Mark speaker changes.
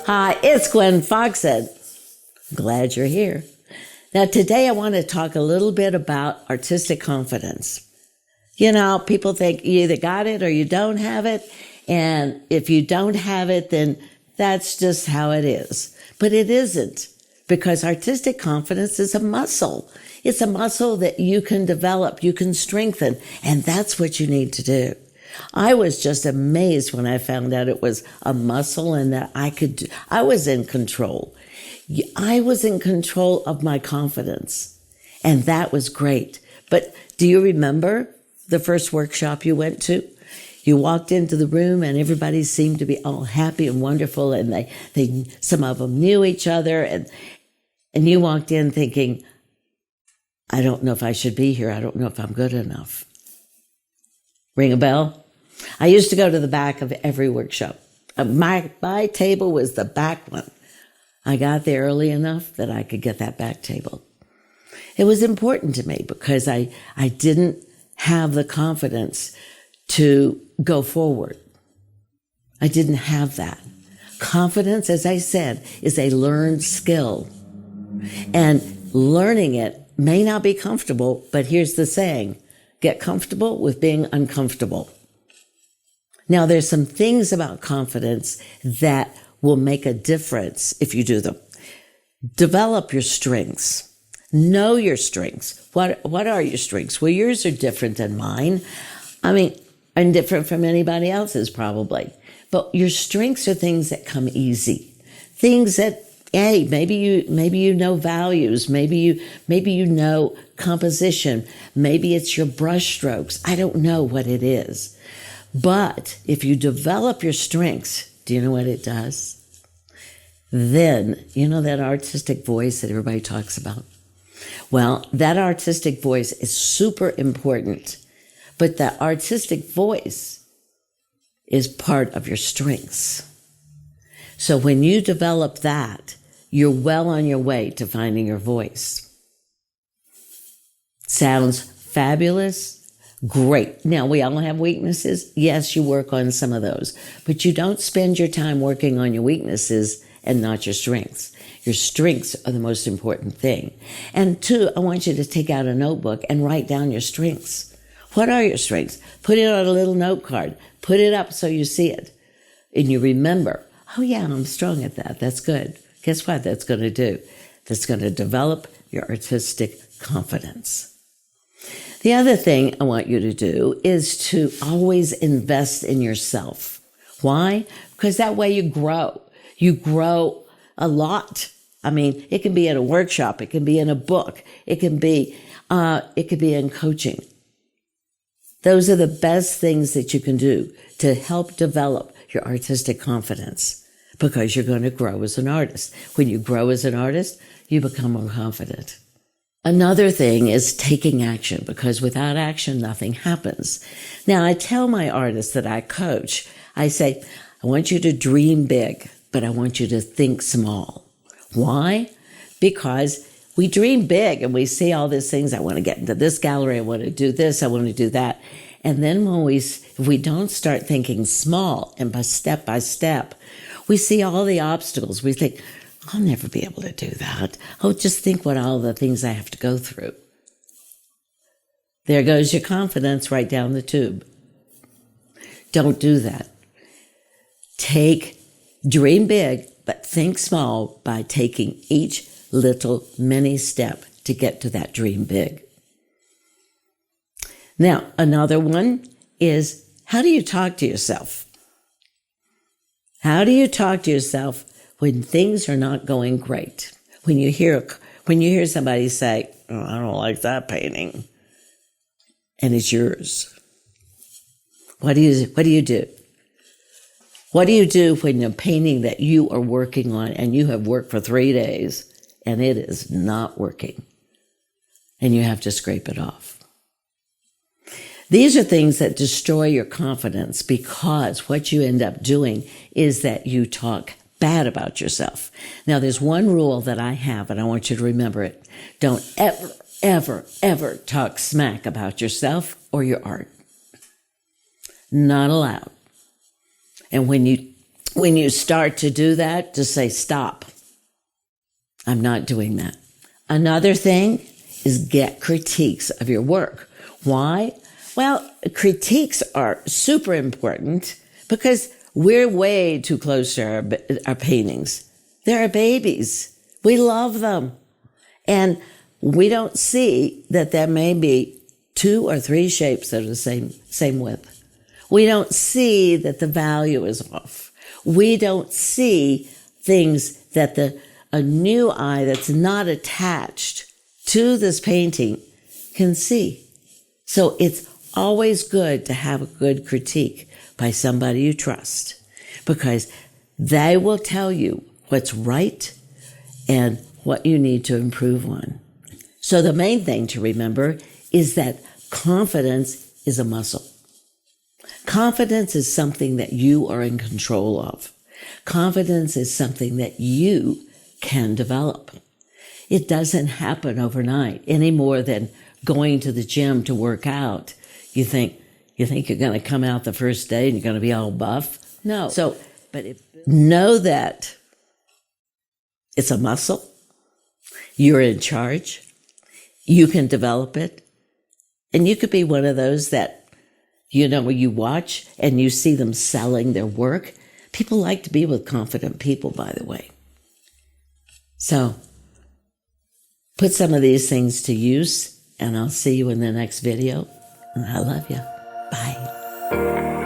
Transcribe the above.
Speaker 1: Hi, it's Gwen Foxhead. Glad you're here. Now, today I want to talk a little bit about artistic confidence. You know, people think you either got it or you don't have it. And if you don't have it, then that's just how it is. But it isn't, because artistic confidence is a muscle. It's a muscle that you can develop, you can strengthen, and that's what you need to do. I was just amazed when I found out it was a muscle and that I was in control. I was in control of my confidence, and that was great. But do you remember the first workshop you went to? You walked into the room and everybody seemed to be all happy and wonderful, and they some of them knew each other, and you walked in thinking, I don't know if I should be here. I don't know if I'm good enough. Ring a bell? I used to go to the back of every workshop. My table was the back one. I got there early enough that I could get that back table. It was important to me because I didn't have the confidence to go forward. I didn't have that. Confidence, as I said, is a learned skill. And learning it may not be comfortable, but here's the saying: get comfortable with being uncomfortable. Now, there's some things about confidence that will make a difference if you do them. Develop your strengths. Know your strengths. What are your strengths? Well, yours are different than mine. I mean, and different from anybody else's probably. But your strengths are things that come easy. Things that, hey, maybe you know values. Maybe you know composition. Maybe it's your brush strokes. I don't know what it is. But if you develop your strengths, do you know what it does? Then, you know that artistic voice that everybody talks about? Well, that artistic voice is super important. But that artistic voice is part of your strengths. So when you develop that, you're well on your way to finding your voice. Sounds fabulous? Great. Now, we all have weaknesses. Yes, you work on some of those, but you don't spend your time working on your weaknesses and not your strengths. Your strengths are the most important thing. And two, I want you to take out a notebook and write down your strengths. What are your strengths? Put it on a little note card. Put it up so you see it. And you remember, oh yeah, I'm strong at that. That's good. Guess what that's going to do? That's going to develop your artistic confidence. The other thing I want you to do is to always invest in yourself. Why? Because that way you grow. You grow a lot. I mean, it can be in a workshop. It can be in a book. It can be in coaching. Those are the best things that you can do to help develop your artistic confidence, because you're going to grow as an artist. When you grow as an artist, you become more confident. Another thing is taking action, because without action, nothing happens. Now, I tell my artists that I coach, I say, I want you to dream big, but I want you to think small. Why? Because we dream big and we see all these things. I want to get into this gallery. I want to do this. I want to do that. And then if we don't start thinking small and by step, we see all the obstacles. We think, I'll never be able to do that. Oh, just think what all the things I have to go through. There goes your confidence right down the tube. Don't do that. Dream big, but think small by taking each little mini step to get to that dream big. Now, another one is, how do you talk to yourself? How do you talk to yourself when things are not going great? When you hear somebody say, oh, I don't like that painting, and it's yours. What do you do? What do you do when the painting that you are working on and you have worked for 3 days and it is not working and you have to scrape it off? These are things that destroy your confidence, because what you end up doing is that you talk bad about yourself. Now, there's one rule that I have, and I want you to remember it. Don't ever, ever, ever talk smack about yourself or your art. Not allowed. And when you start to do that, just say, stop. I'm not doing that. Another thing is get critiques of your work. Why? Well, critiques are super important because we're way too close to our paintings. They're our babies. We love them. And we don't see that there may be 2 or 3 shapes that are the same width. We don't see that the value is off. We don't see things that a new eye that's not attached to this painting can see. So it's always good to have a good critique by somebody you trust, because they will tell you what's right and what you need to improve on. So the main thing to remember is that confidence is a muscle. Confidence is something that you are in control of. Confidence is something that you can develop. It doesn't happen overnight any more than going to the gym to work out. You think you're going to come out the first day and you're going to be all buff? No. Know that it's a muscle. You're in charge. You can develop it. And you could be one of those that, where you watch and you see them selling their work. People like to be with confident people, by the way. So put some of these things to use, and I'll see you in the next video. And I love you. Bye.